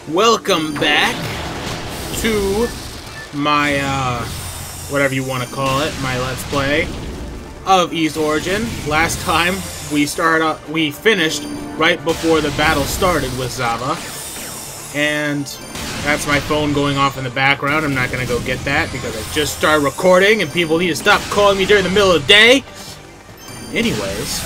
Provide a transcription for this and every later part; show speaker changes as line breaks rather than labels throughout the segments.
Welcome back to my, whatever you want to call it, my Let's Play of East Origin. Last time, we finished right before the battle started with Zava. And that's my phone going off in the background. I'm not going to go get that because I just started recording and people need to stop calling me during the middle of the day. Anyways,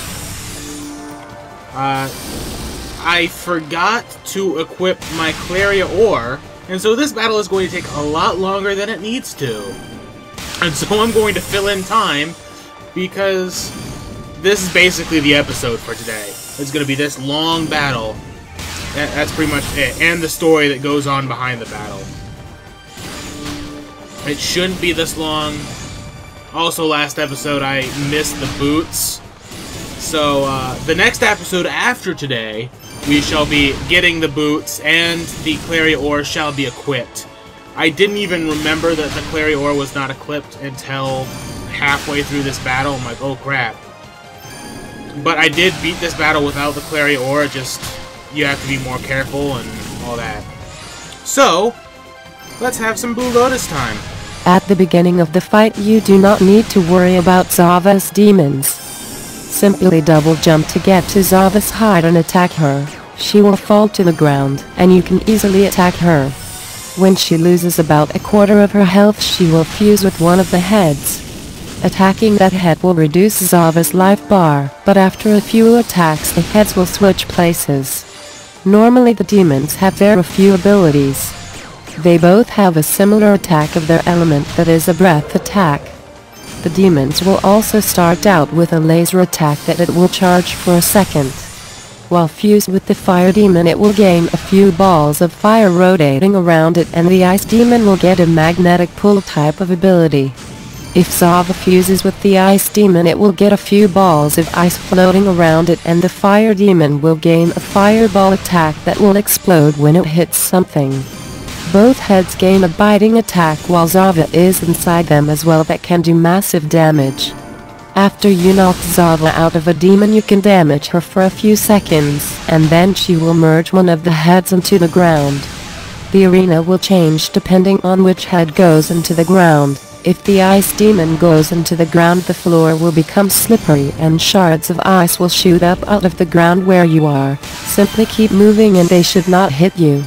I forgot to equip my Claria ore, and so this battle is going to take a lot longer than it needs to. And so I'm going to fill in time, because this is basically the episode for today. It's going to be this long battle. That's pretty much it, and the story that goes on behind the battle. It shouldn't be this long. Also, last episode I missed the boots. So, the next episode after today, we shall be getting the boots, and the Claria ore shall be equipped. I didn't even remember that the Claria ore was not equipped until halfway through this battle. I'm like, oh crap. But I did beat this battle without the Claria ore, just you have to be more careful and all that. So, let's have some Blue Lotus time.
At the beginning of the fight, you do not need to worry about Zava's demons. Simply double jump to get to Zava's hide and attack her. She will fall to the ground, and you can easily attack her. When she loses about a quarter of her health, she will fuse with one of the heads. Attacking that head will reduce Zava's life bar, but after a few attacks the heads will switch places. Normally the demons have very few abilities. They both have a similar attack of their element, that is a breath attack. The demons will also start out with a laser attack that it will charge for a second. While fused with the fire demon, it will gain a few balls of fire rotating around it, and the ice demon will get a magnetic pull type of ability. If Zava fuses with the ice demon, it will get a few balls of ice floating around it, and the fire demon will gain a fireball attack that will explode when it hits something. Both heads gain a biting attack while Zava is inside them as well, that can do massive damage. After you knock Zava out of a demon, you can damage her for a few seconds, and then she will merge one of the heads into the ground. The arena will change depending on which head goes into the ground. If the ice demon goes into the ground, the floor will become slippery and shards of ice will shoot up out of the ground where you are. Simply keep moving and they should not hit you.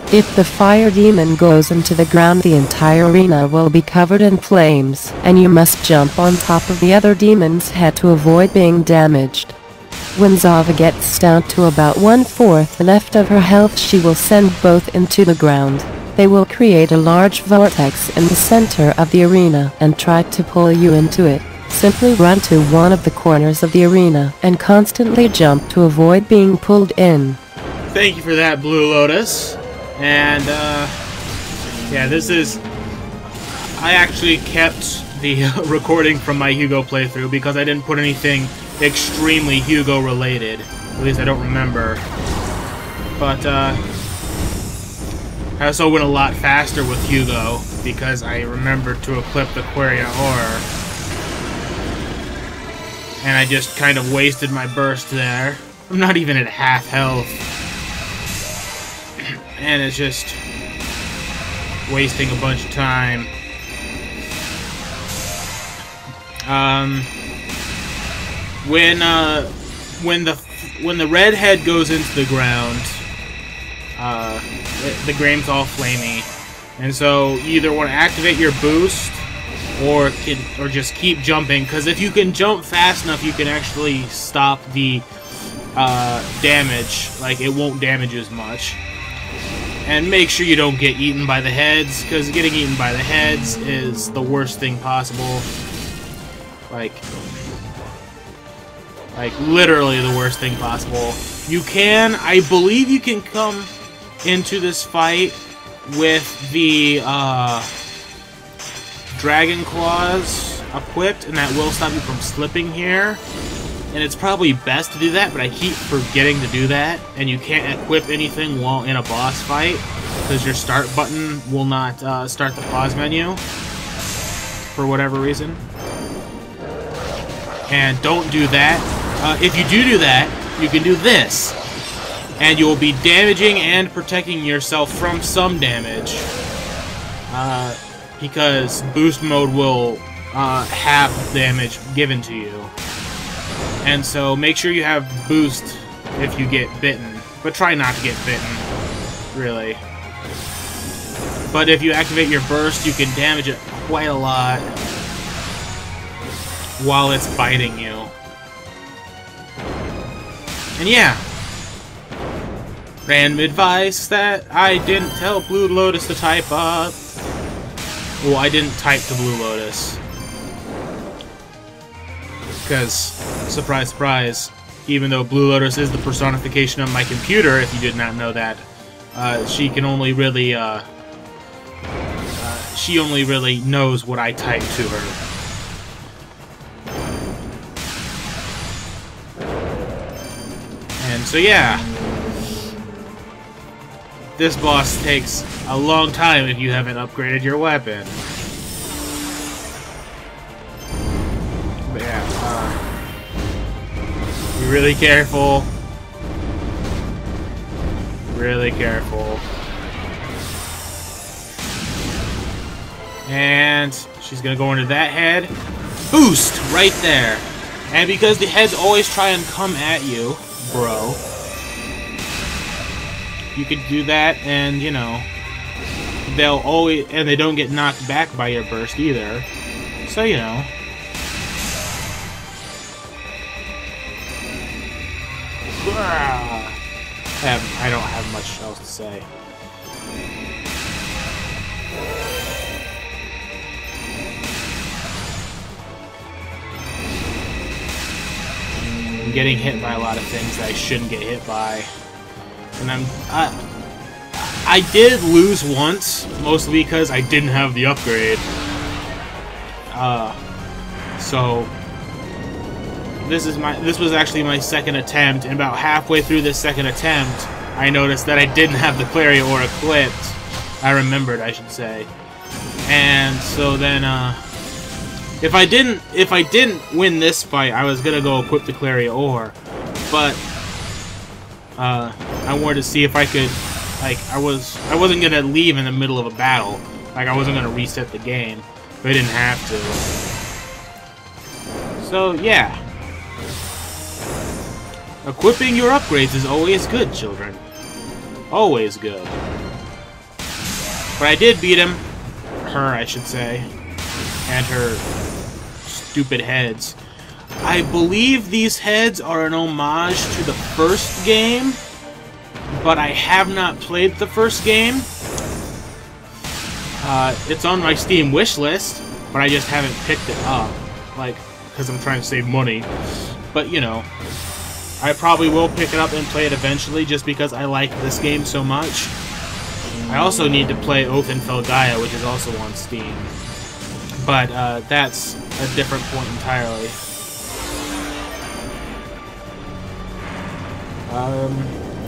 If the fire demon goes into the ground, the entire arena will be covered in flames, and you must jump on top of the other demon's head to avoid being damaged. When Zava gets down to about 1/4 left of her health, she will send both into the ground. They will create a large vortex in the center of the arena and try to pull you into it. Simply run to one of the corners of the arena and constantly jump to avoid being pulled in.
Thank you for that, Blue Lotus. And, yeah, I actually kept the recording from my Hugo playthrough because I didn't put anything extremely Hugo related. At least I don't remember. But, I also went a lot faster with Hugo because I remembered to equip the Claria ore. And I just kind of wasted my burst there. I'm not even at half health. And it's just wasting a bunch of time. When the red head goes into the ground, the game's all flamey, and so you either want to activate your boost or just keep jumping, because if you can jump fast enough, you can actually stop the damage. Like, it won't damage as much. And make sure you don't get eaten by the heads, because getting eaten by the heads is the worst thing possible. Like literally the worst thing possible. I believe you can come into this fight with the Dragon Claws equipped, and that will stop you from slipping here. And it's probably best to do that, but I keep forgetting to do that. And you can't equip anything while in a boss fight, because your start button will not start the pause menu for whatever reason. And don't do that. If you do that, you can do this. And you will be damaging and protecting yourself from some damage. Because boost mode will have damage given to you. And so make sure you have boost if you get bitten. But try not to get bitten, really. But if you activate your burst, you can damage it quite a lot while it's biting you. And yeah. Random advice that I didn't tell Blue Lotus to type up. Well, I didn't type to Blue Lotus. Because, surprise, surprise, even though Blue Lotus is the personification of my computer, if you did not know that, she can only really, she only really knows what I type to her. And so yeah, this boss takes a long time if you haven't upgraded your weapon. But yeah, be really careful. Really careful. And she's gonna go into that head. Boost! Right there. And because the heads always try and come at you, bro, you could do that, and you know, they'll always, and they don't get knocked back by your burst either. So you know. I don't have much else to say. I'm getting hit by a lot of things that I shouldn't get hit by. And I did lose once, mostly because I didn't have the upgrade. So this was actually my second attempt, and about halfway through this second attempt, I noticed that I didn't have the Clarior equipped. I remembered, I should say. And so then, if I didn't win this fight, I was gonna go equip the Clarior, but I wanted to see if I could, like, I wasn't gonna leave in the middle of a battle. Like, I wasn't gonna reset the game, but I didn't have to. So yeah, equipping your upgrades is always good, children. Always good. But I did beat him, her, I should say, and her stupid heads. I believe these heads are an homage to the first game, but I have not played the first game. It's on my Steam wish list, but I just haven't picked it up, like, because I'm trying to save money. But, you know, I probably will pick it up and play it eventually, just because I like this game so much. I also need to play Oath and Felgaia, which is also on Steam. But, that's a different point entirely.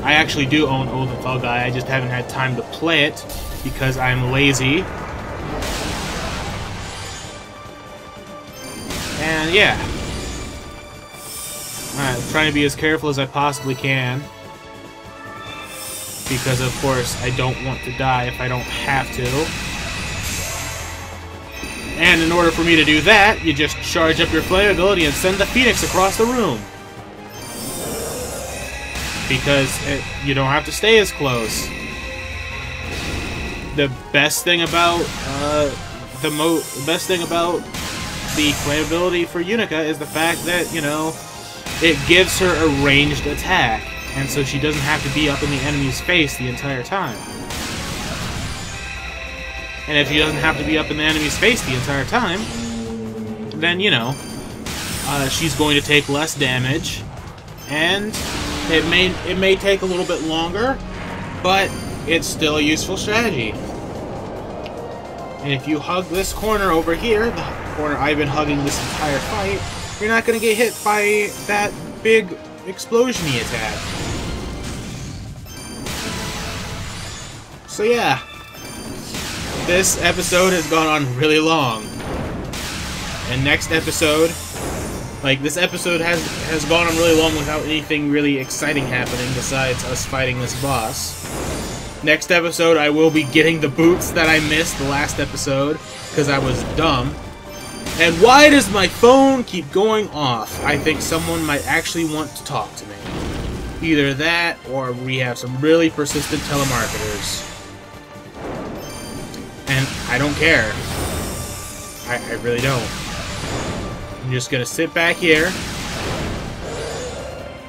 I actually do own Oath and Felgaia, I just haven't had time to play it, because I'm lazy. And, yeah. I'm trying to be as careful as I possibly can. Because, of course, I don't want to die if I don't have to. And in order for me to do that, you just charge up your flame ability and send the Phoenix across the room. Because you don't have to stay as close. The best thing about the flame ability for Yunica is the fact that, you know, it gives her a ranged attack, and so she doesn't have to be up in the enemy's face the entire time. And if she doesn't have to be up in the enemy's face the entire time, then, you know, she's going to take less damage, and it may take a little bit longer, but it's still a useful strategy. And if you hug this corner over here, the corner I've been hugging this entire fight, you're not going to get hit by that big explosion-y attack. So yeah, this episode has gone on really long. And next episode, Like, this episode has gone on really long without anything really exciting happening besides us fighting this boss. Next episode, I will be getting the boots that I missed the last episode, because I was dumb. And why does my phone keep going off? I think someone might actually want to talk to me. Either that, or we have some really persistent telemarketers. And I don't care. I really don't. I'm just gonna sit back here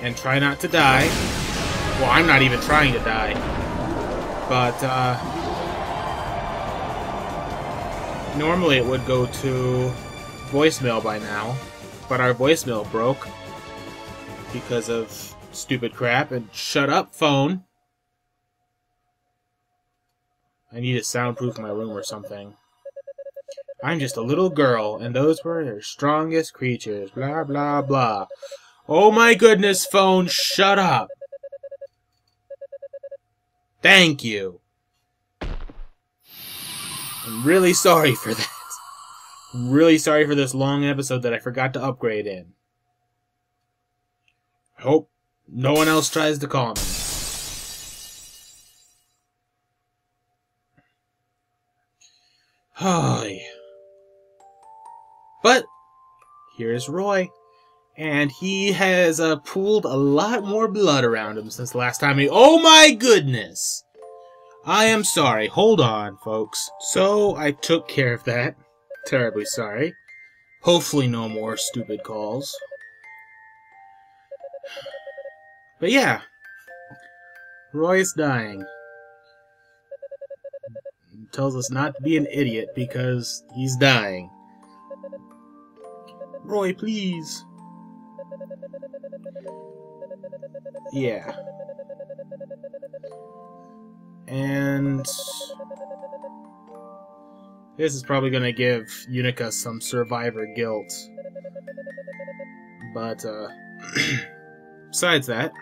and try not to die. Well, I'm not even trying to die. But, normally it would go to voicemail by now. But our voicemail broke because of stupid crap. And shut up, phone. I need to soundproof my room or something. I'm just a little girl, and those were her strongest creatures. Blah, blah, blah. Oh my goodness, phone, shut up. Thank you. I'm really sorry for that. I'm really sorry for this long episode that I forgot to upgrade in. I hope no one else tries to call me. Hi. But here's Roy, and he has pooled a lot more blood around him since the last time he... Oh my goodness! I am sorry. Hold on, folks. So, I took care of that. Terribly sorry. Hopefully no more stupid calls. But yeah. Roy's dying. He tells us not to be an idiot because he's dying. Roy, please. Yeah. And this is probably going to give Yunica some survivor guilt. But, besides that,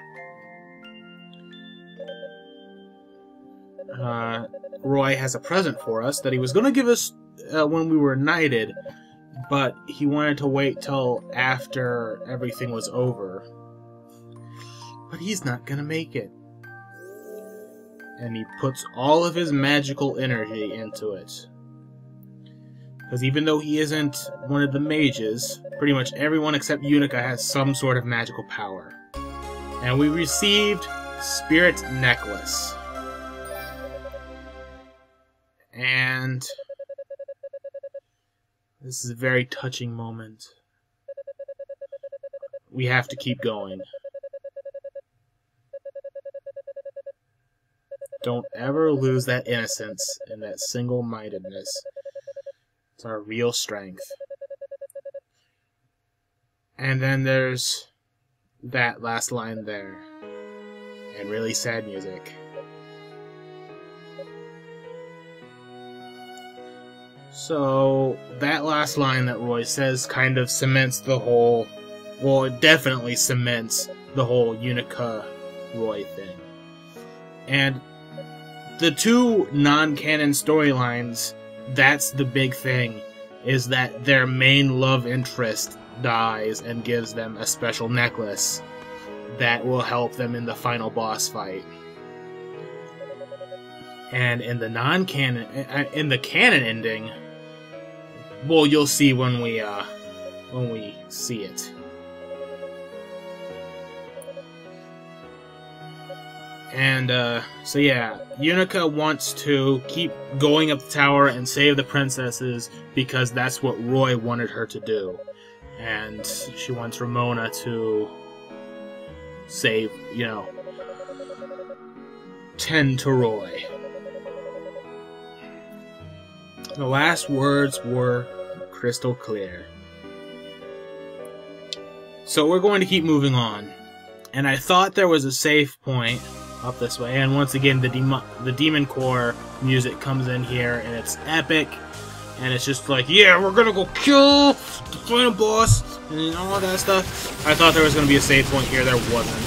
Roy has a present for us that he was going to give us when we were knighted, but he wanted to wait till after everything was over. But he's not going to make it. And he puts all of his magical energy into it. Because even though he isn't one of the mages, pretty much everyone except Yunica has some sort of magical power. And we received Spirit Necklace. And this is a very touching moment. We have to keep going. Don't ever lose that innocence and that single-mindedness. It's our real strength. And then there's that last line there. And really sad music. So, that last line that Roy says kind of cements the whole... Well, it definitely cements the whole Yunica-Roy thing. And the two non-canon storylines, that's the big thing, is that their main love interest dies and gives them a special necklace that will help them in the final boss fight. And in the non-canon, in the canon ending, well, you'll see when we see it. And, so yeah, Yunica wants to keep going up the tower and save the princesses because that's what Roy wanted her to do. And she wants Ramona to save, you know, tend to Roy. The last words were crystal clear. So we're going to keep moving on. And I thought there was a safe point up this way, and once again the Demon Core music comes in here, and it's epic, and it's just like, yeah, we're gonna go kill the final boss, and all that stuff. I thought there was gonna be a save point here, there wasn't.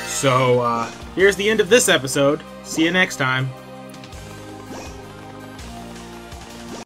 So, here's the end of this episode. See you next time.